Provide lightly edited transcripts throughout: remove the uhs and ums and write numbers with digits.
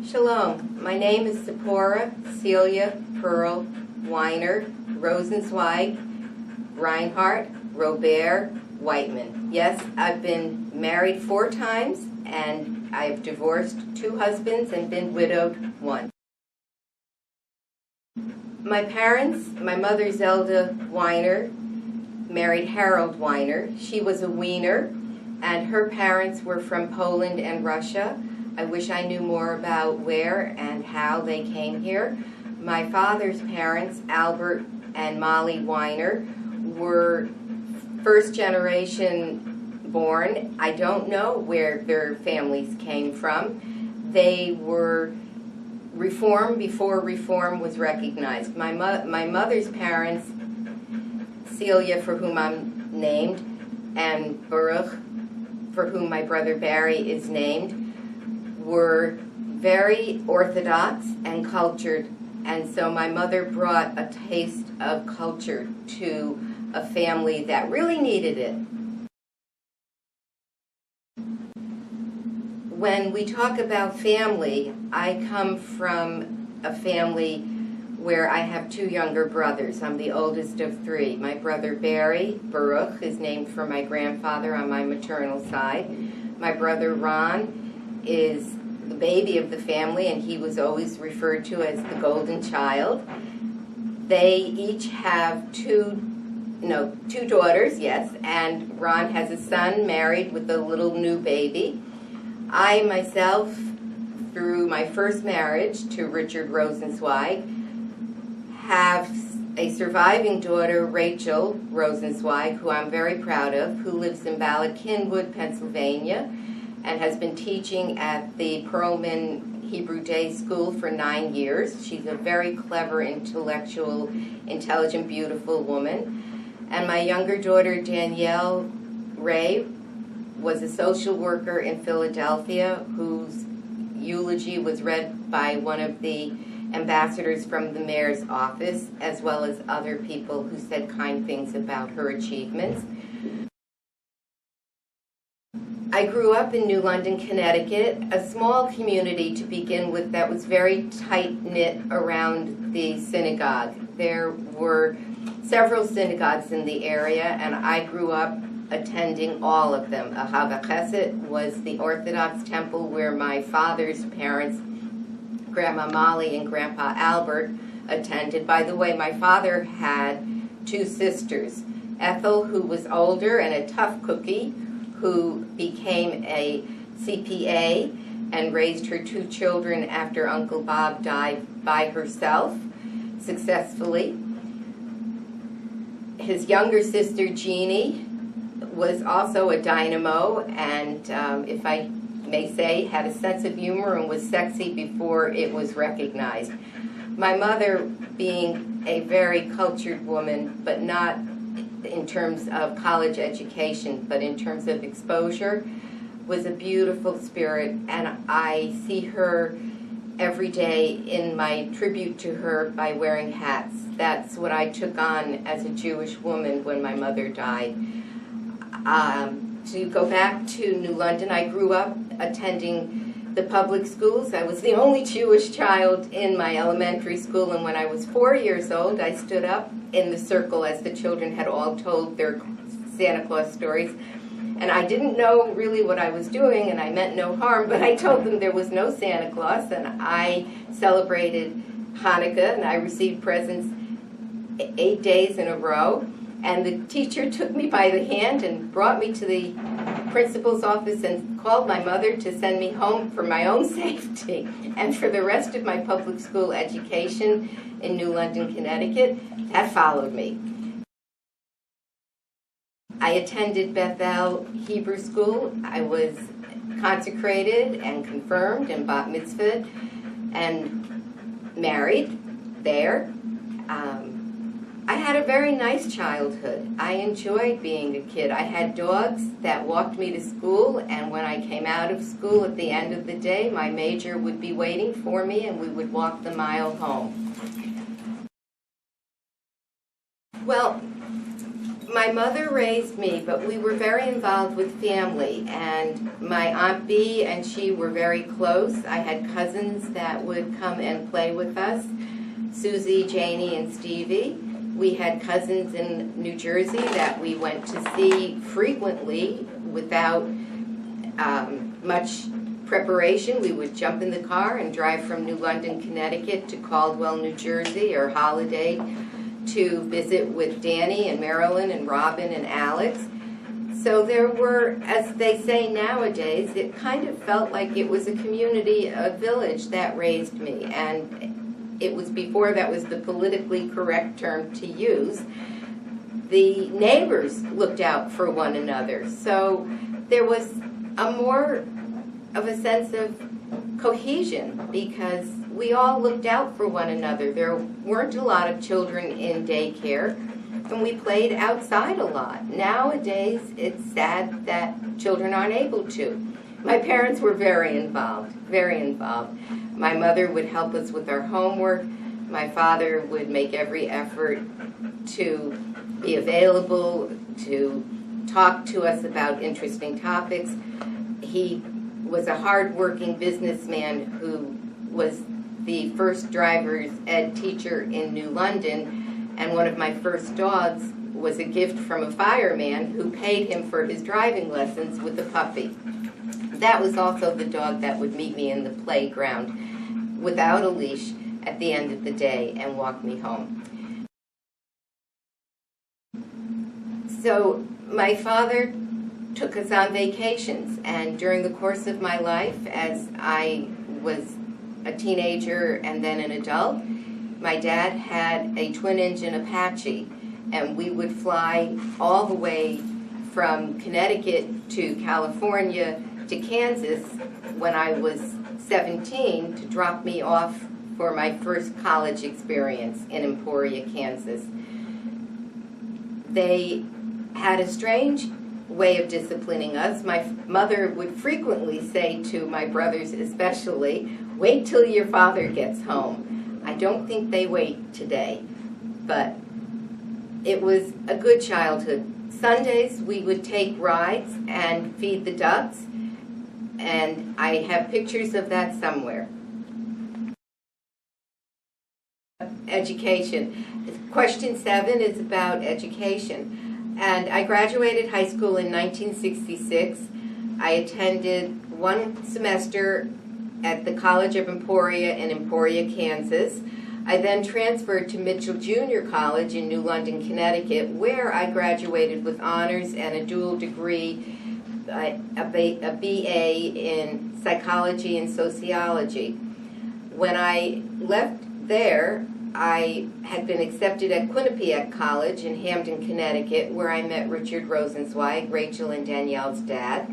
Shalom. My name is Tzipporah Celia Pearl Weiner Rosenzweig Reinhardt Robert Whiteman. Yes, I've been married 4 times, and I've divorced 2 husbands and been widowed 1. My parents, my mother Zelda Weiner married Harold Weiner. She was a Wiener, and her parents were from Poland and Russia. I wish I knew more about where and how they came here. My father's parents, Albert and Molly Weiner, were first generation born. I don't know where their families came from. They were Reform before Reform was recognized. My mother's parents, Celia, for whom I'm named, and Baruch, for whom my brother Barry is named, were very orthodox and cultured, and so my mother brought a taste of culture to a family that really needed it. When we talk about family, I come from a family where I have 2 younger brothers. I'm the oldest of 3. My brother Barry, Baruch, is named for my grandfather on my maternal side. My brother Ron is the baby of the family, and he was always referred to as the golden child. They each have 2 daughters, yes, and Ron has a son married with a little new baby. I myself, through my first marriage to Richard Rosenzweig, have a surviving daughter, Rachel Rosenzweig, who I'm very proud of, who lives in Ballard Kinwood, Pennsylvania, and has been teaching at the Perlman Hebrew Day School for 9 years. She's a very clever, intellectual, intelligent, beautiful woman. And my younger daughter, Danielle Ray, was a social worker in Philadelphia whose eulogy was read by one of the ambassadors from the mayor's office, as well as other people who said kind things about her achievements. I grew up in New London, Connecticut, a small community to begin with that was very tight-knit around the synagogue. There were several synagogues in the area, and I grew up attending all of them. Ahava Chesed was the Orthodox temple where my father's parents, Grandma Molly and Grandpa Albert, attended. By the way, my father had 2 sisters, Ethel, who was older and a tough cookie, who became a CPA and raised her 2 children after Uncle Bob died by herself successfully. His younger sister, Jeannie, was also a dynamo, and if I may say, had a sense of humor and was sexy before it was recognized. My mother, being a very cultured woman, but not in terms of college education, but in terms of exposure, was a beautiful spirit, and I see her every day in my tribute to her by wearing hats. That's what I took on as a Jewish woman when my mother died. To go back to New London, I grew up attending the public schools. I was the only Jewish child in my elementary school, and when I was 4 years old, I stood up in the circle as the children had all told their Santa Claus stories. And I didn't know really what I was doing, and I meant no harm, but I told them there was no Santa Claus, and I celebrated Hanukkah, and I received presents 8 days in a row. And the teacher took me by the hand and brought me to the principal's office and called my mother to send me home for my own safety. And for the rest of my public school education in New London, Connecticut, that followed me. I attended Bethel Hebrew School. I was consecrated and confirmed and bat mitzvahed and married there. I had a very nice childhood. I enjoyed being a kid. I had dogs that walked me to school, and when I came out of school at the end of the day, my major would be waiting for me, and we would walk the mile home. Well, My mother raised me, but we were very involved with family, and my Aunt Bee and she were very close. I had cousins that would come and play with us, Susie, Janie, and Stevie. We had cousins in New Jersey that we went to see frequently without much preparation. We would jump in the car and drive from New London, Connecticut to Caldwell, New Jersey, or Holiday, to visit with Danny and Marilyn and Robin and Alex. So there were, as they say nowadays, it kind of felt like it was a community, a village that raised me. And it was before that was the politically correct term to use. The neighbors looked out for one another. So there was a more of a sense of cohesion because we all looked out for one another. There weren't a lot of children in daycare, and we played outside a lot. Nowadays, it's sad that children aren't able to. My parents were very involved, very involved. My mother would help us with our homework. My father would make every effort to be available, to talk to us about interesting topics. He was a hard-working businessman who was the first driver's ed teacher in New London, and one of my first dogs was a gift from a fireman who paid him for his driving lessons with a puppy. That was also the dog that would meet me in the playground without a leash at the end of the day and walk me home. So my father took us on vacations, and during the course of my life, as I was a teenager and then an adult, my dad had a twin-engine Apache, and we would fly all the way from Connecticut to California to Kansas when I was 17 to drop me off for my first college experience in Emporia, Kansas. They had a strange way of disciplining us. My mother would frequently say to my brothers especially, "Wait till your father gets home." I don't think they wait today, but it was a good childhood. Sundays we would take rides and feed the ducks, and I have pictures of that somewhere. Education. Question 7 is about education. And I graduated high school in 1966. I attended one semester at the College of Emporia in Emporia, Kansas. I then transferred to Mitchell Junior College in New London, Connecticut, where I graduated with honors and a dual degree, a BA in psychology and sociology. When I left there, I had been accepted at Quinnipiac College in Hamden, Connecticut, where I met Richard Rosenzweig, Rachel and Danielle's dad.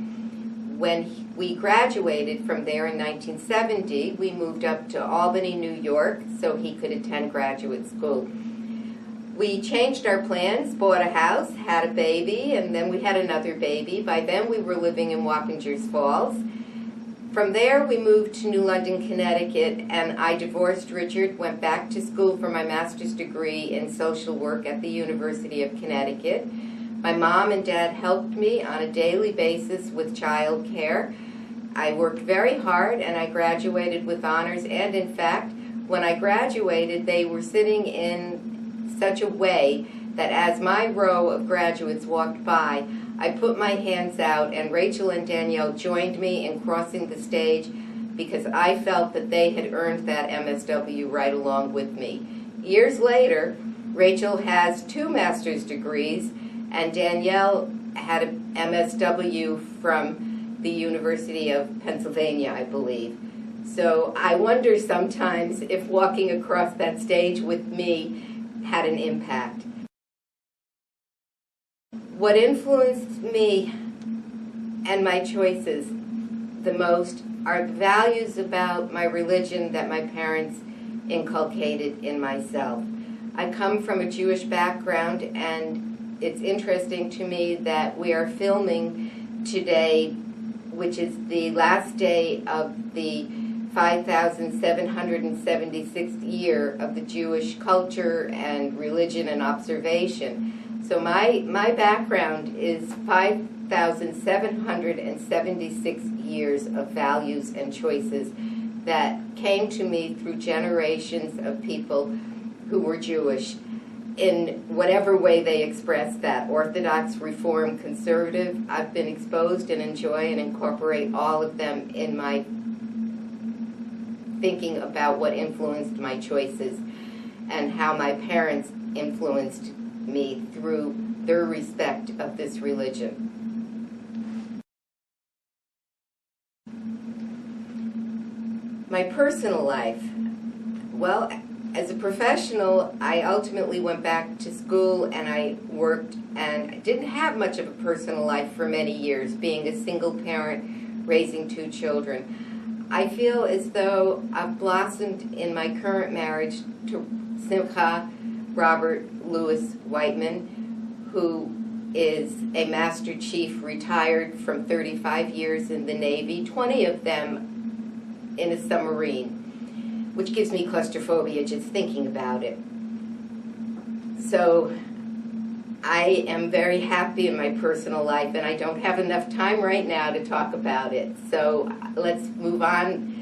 When we graduated from there in 1970, we moved up to Albany, New York, so he could attend graduate school. We changed our plans, bought a house, had a baby, and then we had another baby. By then we were living in Wappingers Falls. From there, we moved to New London, Connecticut, and I divorced Richard, went back to school for my master's degree in social work at the University of Connecticut. My mom and dad helped me on a daily basis with child care. I worked very hard, and I graduated with honors, and in fact, when I graduated, they were sitting in such a way that as my row of graduates walked by, I put my hands out, and Rachel and Danielle joined me in crossing the stage because I felt that they had earned that MSW right along with me. Years later, Rachel has 2 master's degrees, and Danielle had an MSW from the University of Pennsylvania, I believe. So I wonder sometimes if walking across that stage with me had an impact. What influenced me and my choices the most are the values about my religion that my parents inculcated in myself. I come from a Jewish background, and it's interesting to me that we are filming today, which is the last day of the 5,776th year of the Jewish culture and religion and observation. So my background is 5,776 years of values and choices that came to me through generations of people who were Jewish in whatever way they expressed that. Orthodox, Reform, Conservative. I've been exposed and enjoy and incorporate all of them in my thinking about what influenced my choices and how my parents influenced me through their respect of this religion. My personal life. Well, as a professional, I ultimately went back to school and I worked, and I didn't have much of a personal life for many years, being a single parent, raising 2 children. I feel as though I've blossomed in my current marriage to Simcha Robert Louis Whiteman, who is a Master Chief, retired from 35 years in the Navy, 20 of them in a submarine, which gives me claustrophobia just thinking about it. So I am very happy in my personal life, and I don't have enough time right now to talk about it. So let's move on.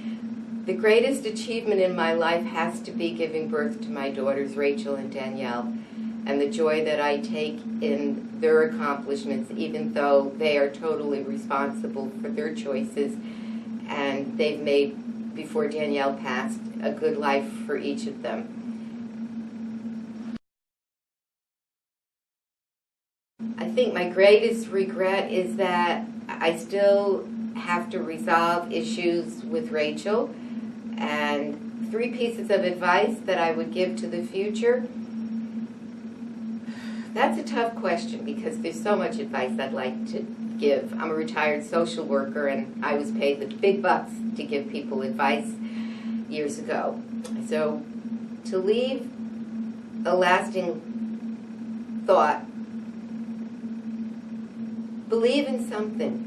The greatest achievement in my life has to be giving birth to my daughters, Rachel and Danielle, and the joy that I take in their accomplishments, even though they are totally responsible for their choices, and they've made, before Danielle passed, a good life for each of them. I think my greatest regret is that I still have to resolve issues with Rachel, and 3 pieces of advice that I would give to the future. That's a tough question because there's so much advice I'd like to give. I'm a retired social worker, and I was paid the big bucks to give people advice years ago. So to leave a lasting thought, believe in something.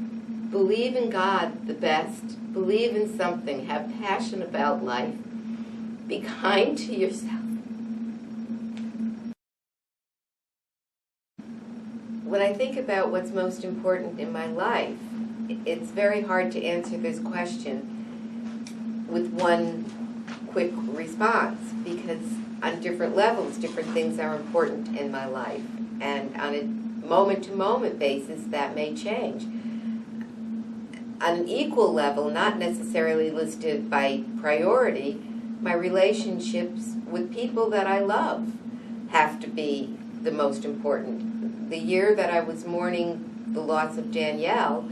Believe in God the best. Believe in something. Have passion about life. Be kind to yourself. When I think about what's most important in my life, it's very hard to answer this question with one quick response, because on different levels, different things are important in my life. And on a moment-to-moment basis, that may change. On an equal level, not necessarily listed by priority, my relationships with people that I love have to be the most important. The year that I was mourning the loss of Danielle,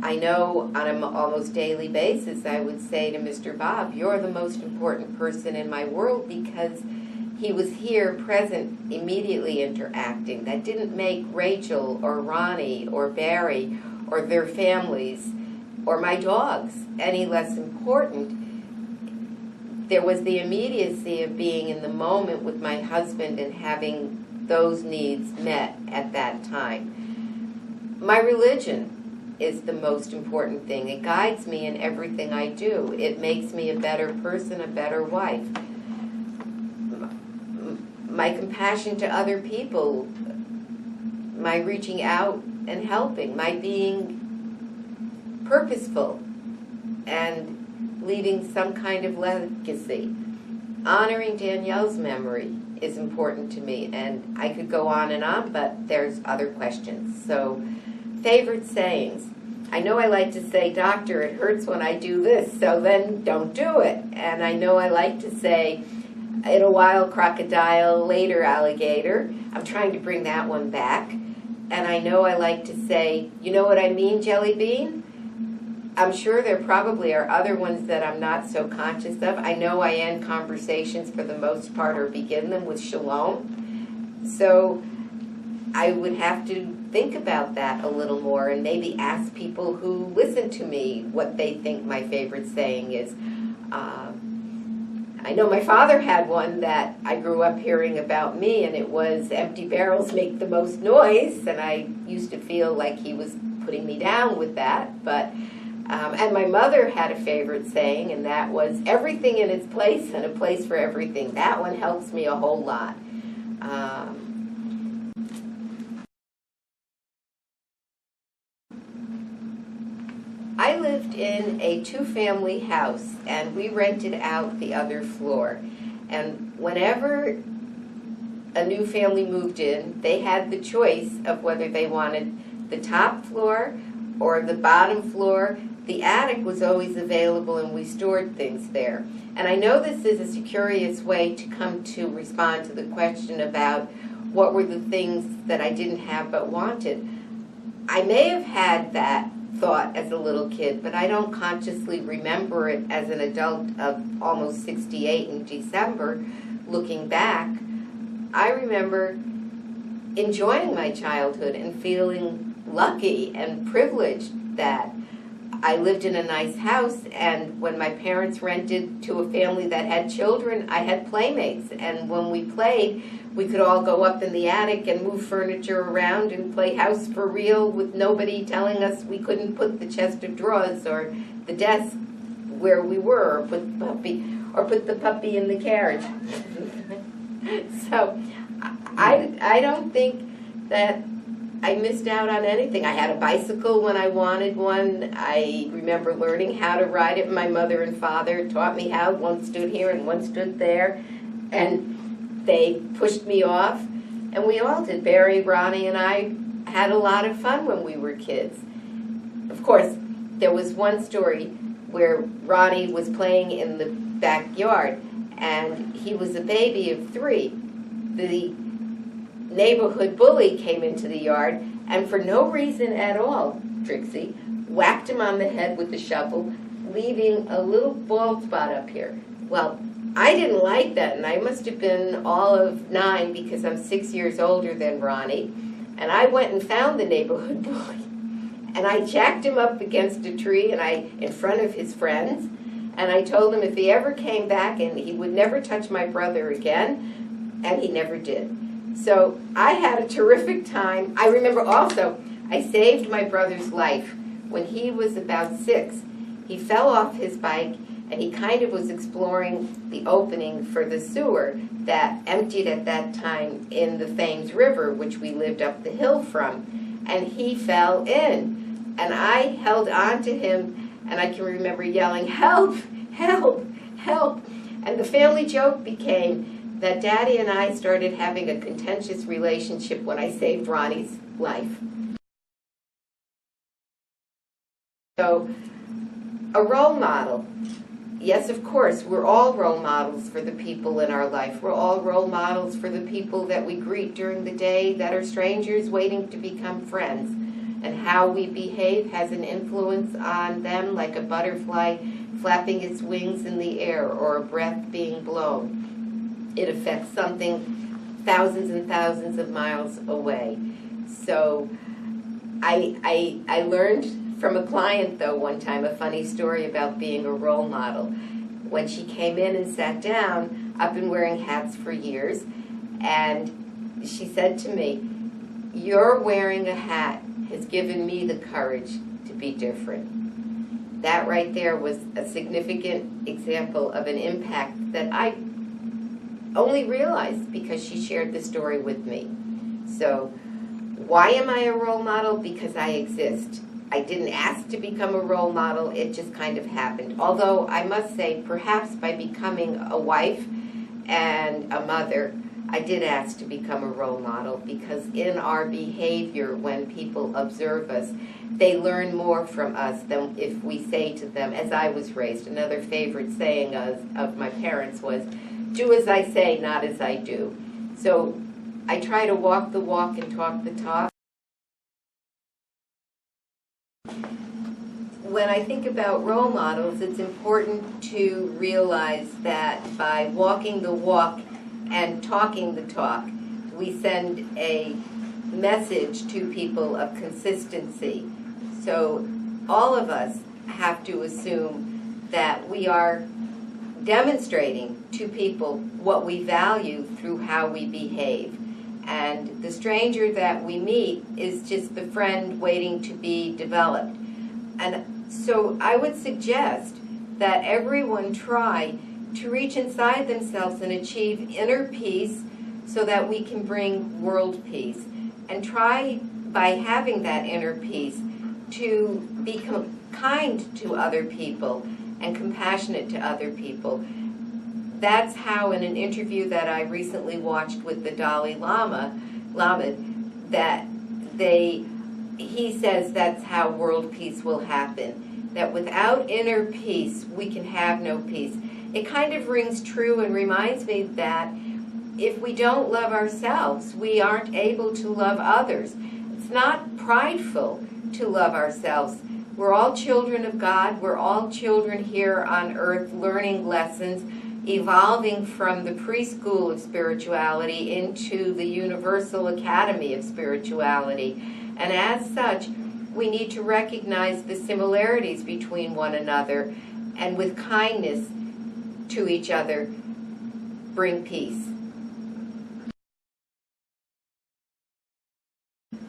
I know on an almost daily basis I would say to Mr. Bob, "You're the most important person in my world," because he was here, present, immediately interacting. That didn't make Rachel or Ronnie or Barry or their families or my dogs any less important. There was the immediacy of being in the moment with my husband and having those needs met at that time. My religion is the most important thing. It guides me in everything I do. It makes me a better person, a better wife. My compassion to other people, my reaching out and helping, my being purposeful and leaving some kind of legacy. Honoring Danielle's memory is important to me, and I could go on, but there's other questions. So, favorite sayings. I know I like to say, "Doctor, it hurts when I do this, so then don't do it." And I know I like to say, "In a while, crocodile, later, alligator." I'm trying to bring that one back. And I know I like to say, "You know what I mean, jelly bean?" I'm sure there probably are other ones that I'm not so conscious of. I know I end conversations for the most part, or begin them with shalom. So I would have to think about that a little more and maybe ask people who listen to me what they think my favorite saying is. I know my father had one that I grew up hearing about me, and it was, "Empty barrels make the most noise," and I used to feel like he was putting me down with that. But and my mother had a favorite saying, and that was, "Everything in its place and a place for everything." That one helps me a whole lot. I lived in a two-family house, and we rented out the other floor. And whenever a new family moved in, they had the choice of whether they wanted the top floor or the bottom floor. The attic was always available, and we stored things there. And I know this is a curious way to come to respond to the question about what were the things that I didn't have but wanted. I may have had that thought as a little kid, but I don't consciously remember it as an adult of almost 68 in December. Looking back, I remember enjoying my childhood and feeling lucky and privileged that I lived in a nice house, and when my parents rented to a family that had children, I had playmates, and when we played, we could all go up in the attic and move furniture around and play house for real with nobody telling us we couldn't put the chest of drawers or the desk where we were, or put the puppy in the carriage. So I don't think that I missed out on anything. I had a bicycle when I wanted one. I remember learning how to ride it. My mother and father taught me how. One stood here and one stood there. And they pushed me off. And we all did. Barry, Ronnie, and I had a lot of fun when we were kids. Of course, there was one story where Ronnie was playing in the backyard, and he was a baby of 3. The neighborhood bully came into the yard, and for no reason at all, Trixie, whacked him on the head with the shovel, leaving a little bald spot up here. Well, I didn't like that, and I must have been all of 9 because I'm 6 years older than Ronnie, and I went and found the neighborhood bully, and I jacked him up against a tree in front of his friends, and I told him if he ever came back, and he would never touch my brother again, and he never did. So I had a terrific time. I remember also, I saved my brother's life when he was about 6. He fell off his bike, and he kind of was exploring the opening for the sewer that emptied at that time in the Thames River, which we lived up the hill from, and he fell in. And I held on to him, and I can remember yelling, "Help, help, help." And the family joke became that Daddy and I started having a contentious relationship when I saved Ronnie's life. So, a role model. Yes, of course, we're all role models for the people in our life. We're all role models for the people that we greet during the day that are strangers waiting to become friends. And how we behave has an influence on them, like a butterfly flapping its wings in the air or a breath being blown. It affects something thousands and thousands of miles away. So I learned from a client, though, one time a funny story about being a role model. When she came in and sat down, I've been wearing hats for years, and she said to me, "Your wearing a hat has given me the courage to be different." That right there was a significant example of an impact that I only realized because she shared the story with me. So, why am I a role model? Because I exist. I didn't ask to become a role model, it just kind of happened. Although I must say, perhaps by becoming a wife and a mother, I did ask to become a role model, because in our behavior, when people observe us, they learn more from us than if we say to them, as I was raised. Another favorite saying of my parents was, "Do as I say, not as I do." So I try to walk the walk and talk the talk. When I think about role models, it's important to realize that by walking the walk and talking the talk, we send a message to people of consistency. So all of us have to assume that we are demonstrating to people what we value through how we behave. And the stranger that we meet is just the friend waiting to be developed. And so I would suggest that everyone try to reach inside themselves and achieve inner peace so that we can bring world peace. And try, by having that inner peace, to be kind to other people and compassionate to other people. That's how, in an interview that I recently watched with the Dalai Lama, that he says that's how world peace will happen. That without inner peace, we can have no peace. It kind of rings true and reminds me that if we don't love ourselves, we aren't able to love others. It's not prideful to love ourselves. We're all children of God. We're all children here on earth learning lessons, evolving from the preschool of spirituality into the universal academy of spirituality. And as such, we need to recognize the similarities between one another, and with kindness to each other, bring peace.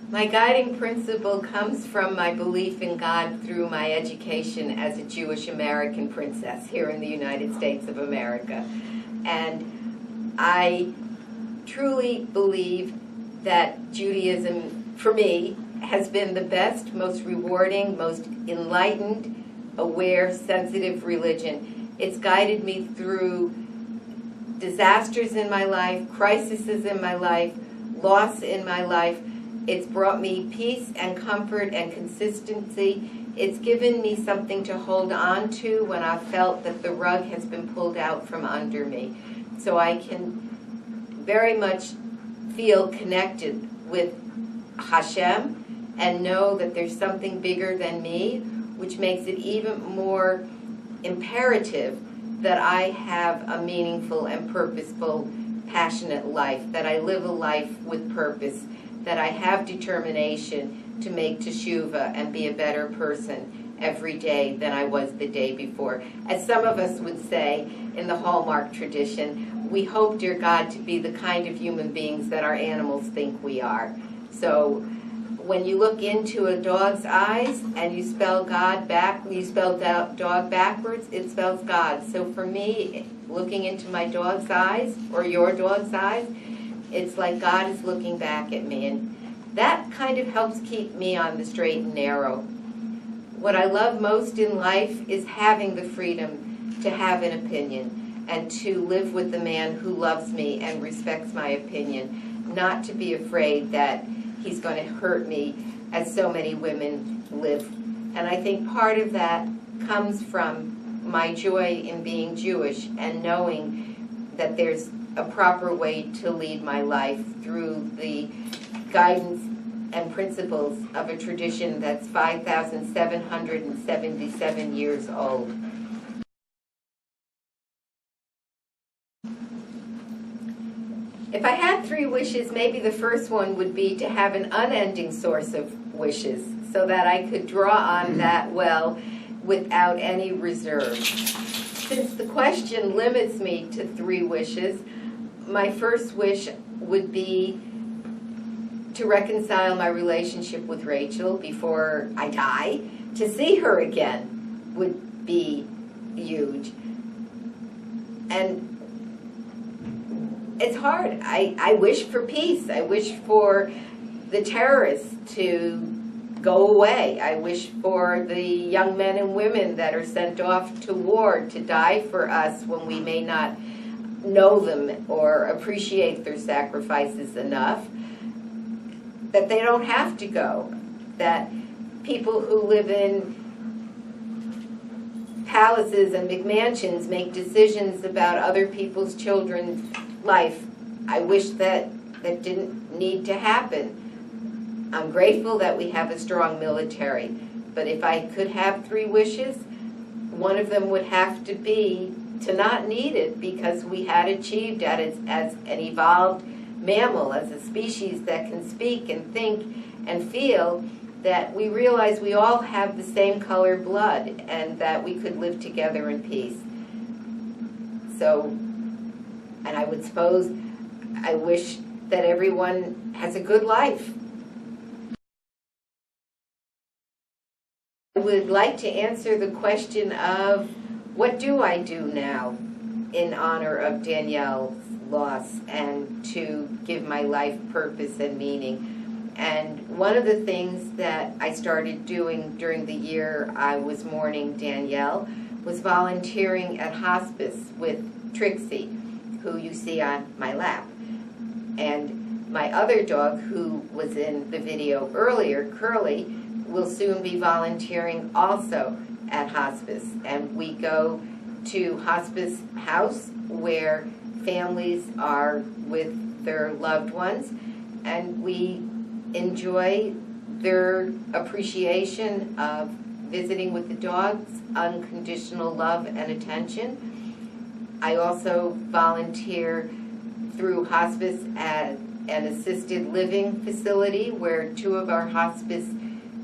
My guiding principle comes from my belief in God through my education as a Jewish American princess here in the United States of America. And I truly believe that Judaism, for me, has been the best, most rewarding, most enlightened, aware, sensitive religion. It's guided me through disasters in my life, crises in my life, loss in my life. It's brought me peace and comfort and consistency. It's given me something to hold on to when I've felt that the rug has been pulled out from under me. So I can very much feel connected with Hashem and know that there's something bigger than me, which makes it even more imperative that I have a meaningful and purposeful, passionate life, that I live a life with purpose, that I have determination to make teshuvah and be a better person every day than I was the day before. As some of us would say in the Hallmark tradition, we hope, dear God, to be the kind of human beings that our animals think we are. So when you look into a dog's eyes and you spell dog backwards, it spells God. So for me, looking into my dog's eyes or your dog's eyes, it's like God is looking back at me, and that kind of helps keep me on the straight and narrow. What I love most in life is having the freedom to have an opinion and to live with the man who loves me and respects my opinion, not to be afraid that he's going to hurt me as so many women live. And I think part of that comes from my joy in being Jewish and knowing that there's a proper way to lead my life through the guidance and principles of a tradition that's 5,777 years old. If I had 3 wishes, maybe the first one would be to have an unending source of wishes so that I could draw on that well without any reserve. Since the question limits me to 3 wishes, my first wish would be to reconcile my relationship with Rachel before I die. To see her again would be huge. And it's hard. I wish for peace. I wish for the terrorists to go away. I wish for the young men and women that are sent off to war to die for us when we may not know them or appreciate their sacrifices enough, that they don't have to go, that people who live in palaces and McMansions make decisions about other people's children's life. I wish that didn't need to happen. I'm grateful that we have a strong military, but if I could have 3 wishes, one of them would have to be to not need it, because we had achieved as an evolved mammal, as a species that can speak and think and feel, that we realize we all have the same color blood and that we could live together in peace. So, and I would suppose, I wish that everyone has a good life. I would like to answer the question of, what do I do now in honor of Danielle's loss and to give my life purpose and meaning? And one of the things that I started doing during the year I was mourning Danielle was volunteering at hospice with Trixie, who you see on my lap. And my other dog, who was in the video earlier, Curly, will soon be volunteering also at hospice. And we go to hospice house where families are with their loved ones, and we enjoy their appreciation of visiting with the dogs, unconditional love and attention. I also volunteer through hospice at an assisted living facility where 2 of our hospice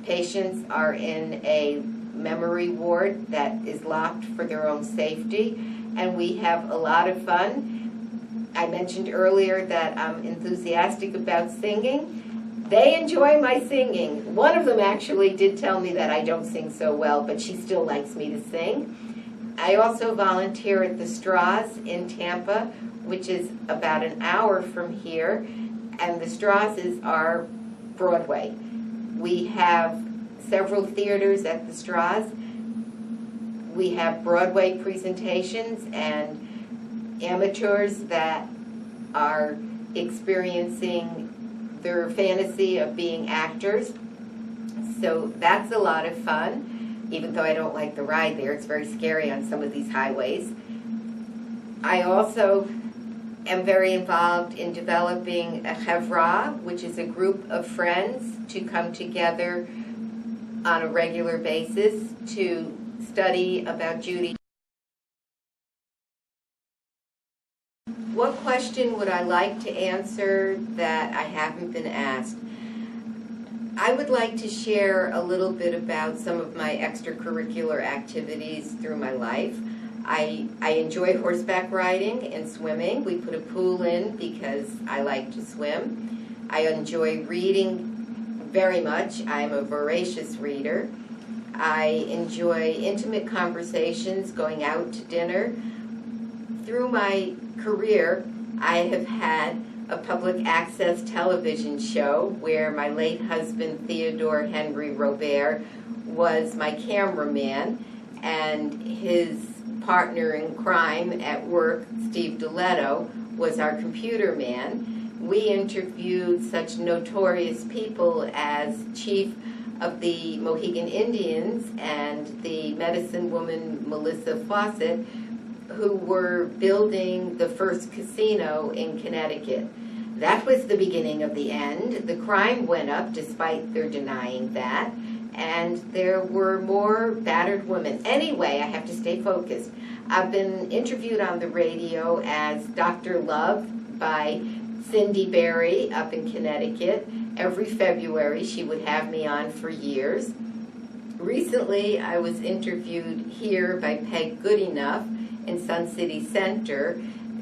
patients are in a memory ward that is locked for their own safety, and we have a lot of fun. I mentioned earlier that I'm enthusiastic about singing. They enjoy my singing. One of them actually did tell me that I don't sing so well, but she still likes me to sing. I also volunteer at the Straws in Tampa, which is about an hour from here, and the Straws are Broadway. We have several theaters at the Straws. We have Broadway presentations and amateurs that are experiencing their fantasy of being actors. So that's a lot of fun, even though I don't like the ride there. It's very scary on some of these highways. I also am very involved in developing a chevra, which is a group of friends to come together on a regular basis to study about Judy. What question would I like to answer that I haven't been asked? I would like to share a little bit about some of my extracurricular activities through my life. I enjoy horseback riding and swimming. We put a pool in because I like to swim. I enjoy reading very much. I'm a voracious reader. I enjoy intimate conversations, going out to dinner. Through my career, I have had a public access television show where my late husband, Theodore Henry Robert, was my cameraman, and his partner in crime at work, Steve Diletto, was our computer man. We interviewed such notorious people as Chief of the Mohegan Indians and the medicine woman Melissa Fawcett, who were building the first casino in Connecticut. That was the beginning of the end. The crime went up despite their denying that, and there were more battered women. Anyway, I have to stay focused. I've been interviewed on the radio as Dr. Love by Cindy Berry up in Connecticut. Every February she would have me on for years. Recently I was interviewed here by Peg Goodenough in Sun City Center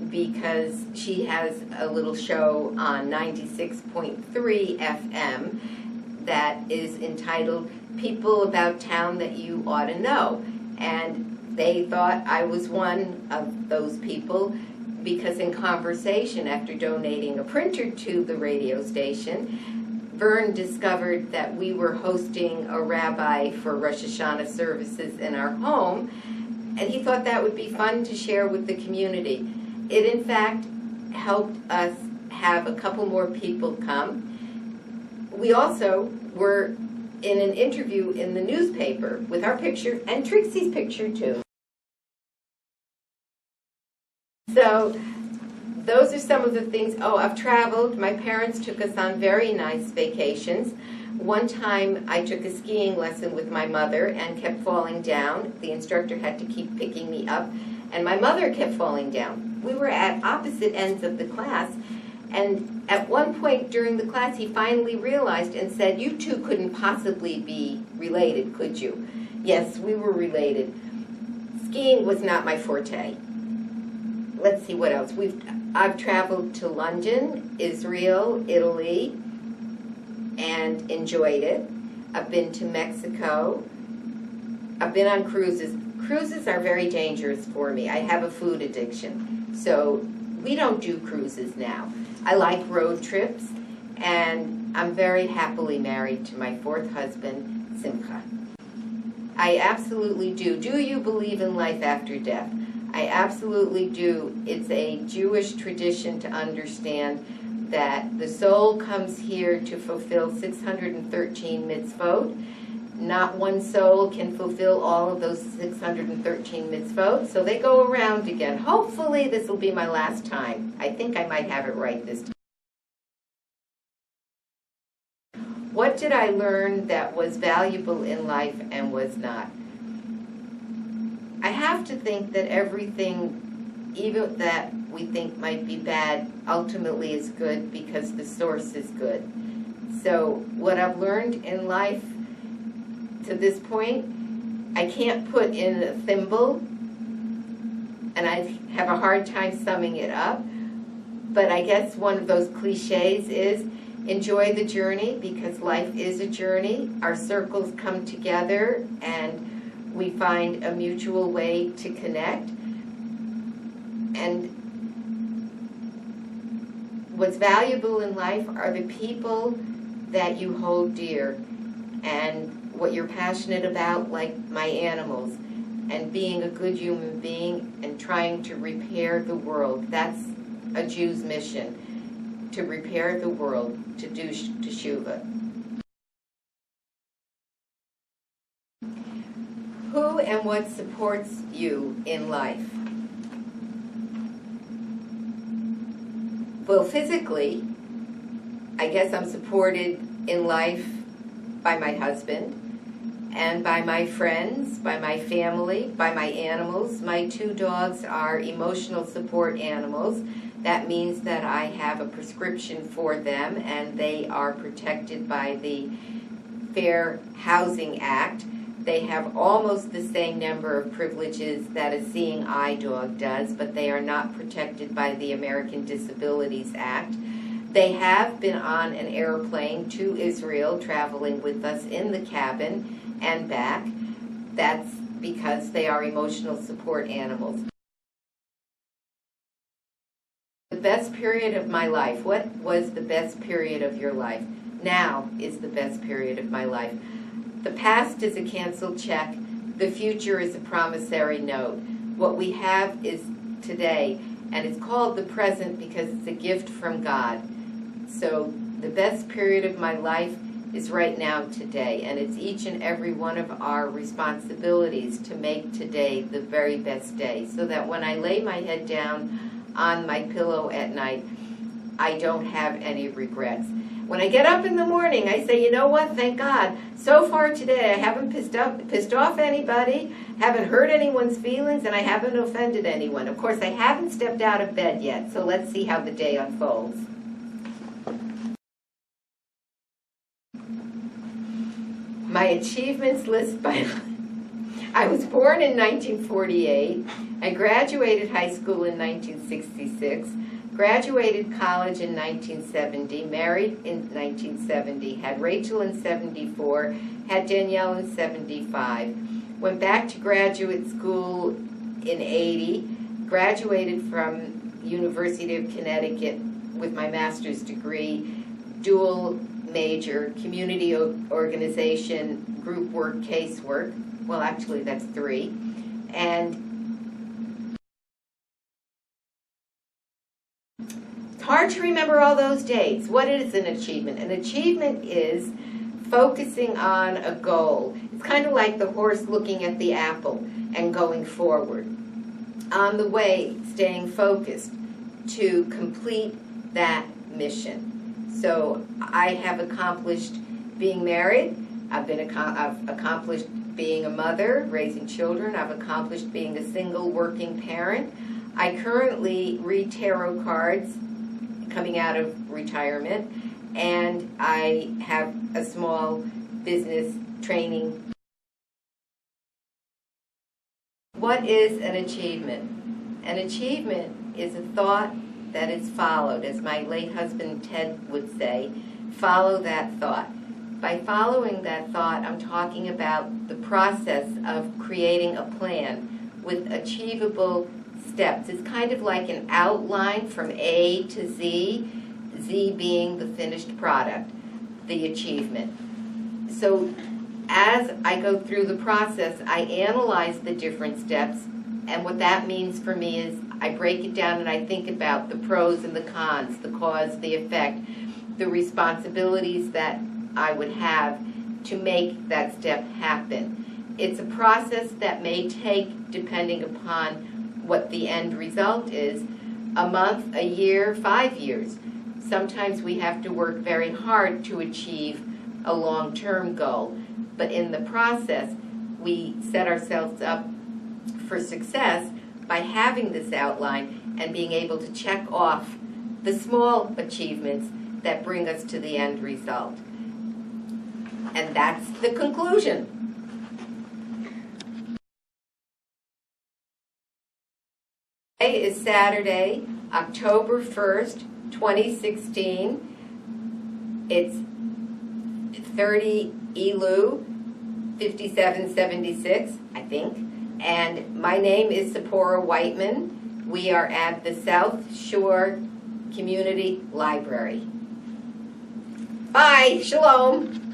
because she has a little show on 96.3 FM that is entitled People About Town That You Ought to Know. And they thought I was one of those people because in conversation after donating a printer to the radio station, Vern discovered that we were hosting a rabbi for Rosh Hashanah services in our home, and he thought that would be fun to share with the community. It, in fact, helped us have a couple more people come. We also were in an interview in the newspaper with our picture and Trixie's picture, too. So those are some of the things. Oh, I've traveled. My parents took us on very nice vacations. One time I took a skiing lesson with my mother and kept falling down. The instructor had to keep picking me up, and my mother kept falling down. We were at opposite ends of the class, and at one point during the class he finally realized and said, "You two couldn't possibly be related, could you?" Yes, we were related. Skiing was not my forte. Let's see what else. I've traveled to London, Israel, Italy, and enjoyed it. I've been to Mexico. I've been on cruises. Cruises are very dangerous for me. I have a food addiction, so we don't do cruises now. I like road trips, and I'm very happily married to my fourth husband, Simcha. I absolutely do. Do you believe in life after death? I absolutely do. It's a Jewish tradition to understand that the soul comes here to fulfill 613 mitzvot. Not one soul can fulfill all of those 613 mitzvot, so they go around again. Hopefully this will be my last time. I think I might have it right this time. What did I learn that was valuable in life and was not? I have to think that everything, even that we think might be bad, ultimately is good because the source is good. So what I've learned in life to this point, I can't put in a thimble, and I have a hard time summing it up, but I guess one of those cliches is enjoy the journey, because life is a journey. Our circles come together and we find a mutual way to connect. And what's valuable in life are the people that you hold dear and what you're passionate about, like my animals, and being a good human being and trying to repair the world. That's a Jew's mission, to repair the world, to do teshuvah. Who and what supports you in life? Well, physically, I guess I'm supported in life by my husband and by my friends, by my family, by my animals. My 2 dogs are emotional support animals. That means that I have a prescription for them, and they are protected by the Fair Housing Act. They have almost the same number of privileges that a seeing eye dog does, but they are not protected by the American Disabilities Act. They have been on an airplane to Israel, traveling with us in the cabin and back. That's because they are emotional support animals. The best period of my life. What was the best period of your life? Now is the best period of my life. The past is a canceled check. The future is a promissory note. What we have is today, and it's called the present because it's a gift from God. So the best period of my life is right now, today, and it's each and every one of our responsibilities to make today the very best day, so that when I lay my head down on my pillow at night, I don't have any regrets. When I get up in the morning, I say, you know what, thank God. So far today, I haven't pissed off anybody, haven't hurt anyone's feelings, and I haven't offended anyone. Of course, I haven't stepped out of bed yet, so let's see how the day unfolds. My achievements list by... I was born in 1948. I graduated high school in 1966. Graduated college in 1970, married in 1970, had Rachel in 74, had Danielle in 75. Went back to graduate school in 80, graduated from University of Connecticut with my master's degree, dual major, community organization, group work, casework. Well, actually that's 3. And it's hard to remember all those dates. What is an achievement? An achievement is focusing on a goal. It's kind of like the horse looking at the apple and going forward. On the way, staying focused to complete that mission. So I have accomplished being married. I've accomplished being a mother, raising children. I've accomplished being a single working parent. I currently read tarot cards coming out of retirement, and I have a small business training. What is an achievement? An achievement is a thought that is followed, as my late husband Ted would say, follow that thought. By following that thought, I'm talking about the process of creating a plan with achievable steps. It's kind of like an outline from A to Z. Z being the finished product, the achievement. So as I go through the process, I analyze the different steps, and what that means for me is I break it down and I think about the pros and the cons, the cause, the effect, the responsibilities that I would have to make that step happen. It's a process that may take, depending upon what the end result is, a month, a year, 5 years. Sometimes we have to work very hard to achieve a long-term goal, but in the process, we set ourselves up for success by having this outline and being able to check off the small achievements that bring us to the end result. And that's the conclusion. Today is Saturday, October 1st, 2016. It's 30 Elu 5776, I think. And my name is Tzipporah Whiteman. We are at the South Shore Community Library. Bye. Shalom.